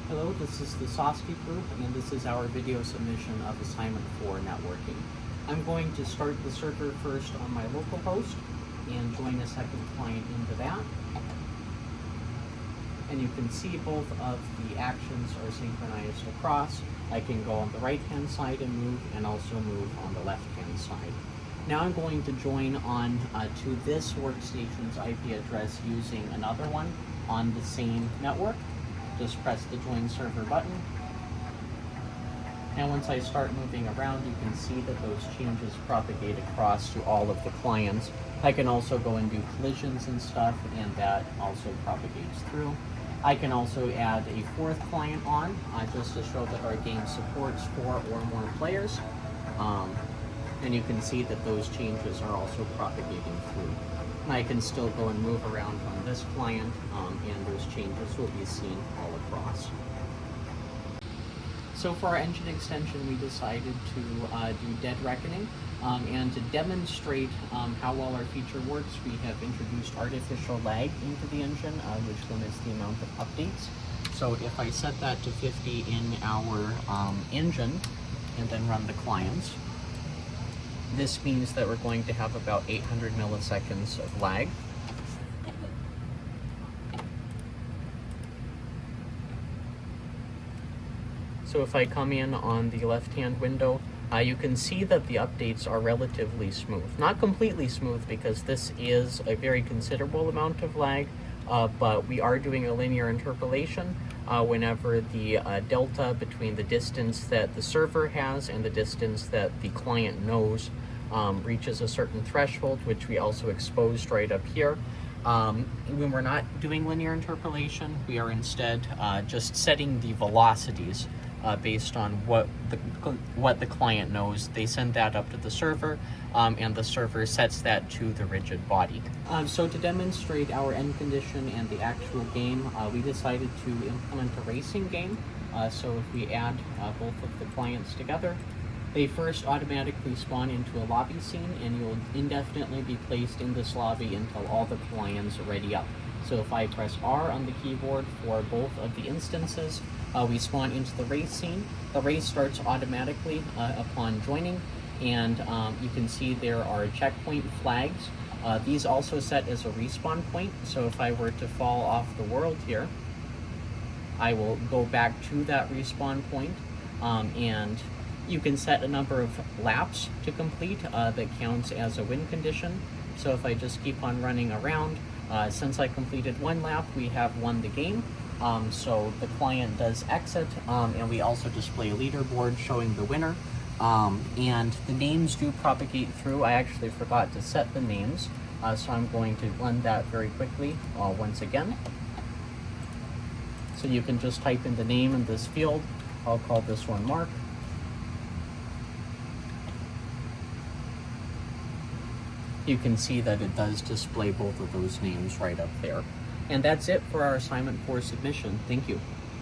Hello, this is the Sasaki group, and this is our video submission of assignment 4 networking. I'm going to start the server first on my local host and join a second client into that. And you can see both of the actions are synchronized across. I can go on the right-hand side and move, and also move on the left-hand side. Now I'm going to join on to this workstation's IP address using another one on the same network. Just press the join server button. And once I start moving around, you can see that those changes propagate across to all of the clients. I can also go and do collisions and stuff, and that also propagates through. I can also add a fourth client on, just to show that our game supports 4 or more players. And you can see that those changes are also propagating through. And I can still go and move around on this client, and those changes will be seen all across. So for our engine extension, we decided to do Dead Reckoning. And to demonstrate how well our feature works, we have introduced artificial lag into the engine, which limits the amount of updates. So if I set that to 50 in our engine, and then run the clients, this means that we're going to have about 800 milliseconds of lag. So if I come in on the left-hand window, you can see that the updates are relatively smooth. Not completely smooth, because this is a very considerable amount of lag, but we are doing a linear interpolation whenever the delta between the distance that the server has and the distance that the client knows reaches a certain threshold, which we also exposed right up here. When we're not doing linear interpolation, we are instead just setting the velocities based on what the client knows. They send that up to the server, and the server sets that to the rigid body. So to demonstrate our end condition and the actual game, we decided to implement a racing game. So if we add both of the clients together, they first automatically spawn into a lobby scene, and you'll indefinitely be placed in this lobby until all the clients are ready up. So if I press R on the keyboard for both of the instances, we spawn into the race scene. The race starts automatically upon joining, and you can see there are checkpoint flags. These also set as a respawn point, so if I were to fall off the world here, I will go back to that respawn point, and you can set a number of laps to complete that counts as a win condition. So if I just keep on running around, since I completed 1 lap, we have won the game. So the client does exit, and we also display a leaderboard showing the winner. And the names do propagate through. I actually forgot to set the names, so I'm going to run that very quickly once again. So you can just type in the name in this field. I'll call this one Mark. You can see that it does display both of those names right up there. And that's it for our assignment 4 submission. Thank you.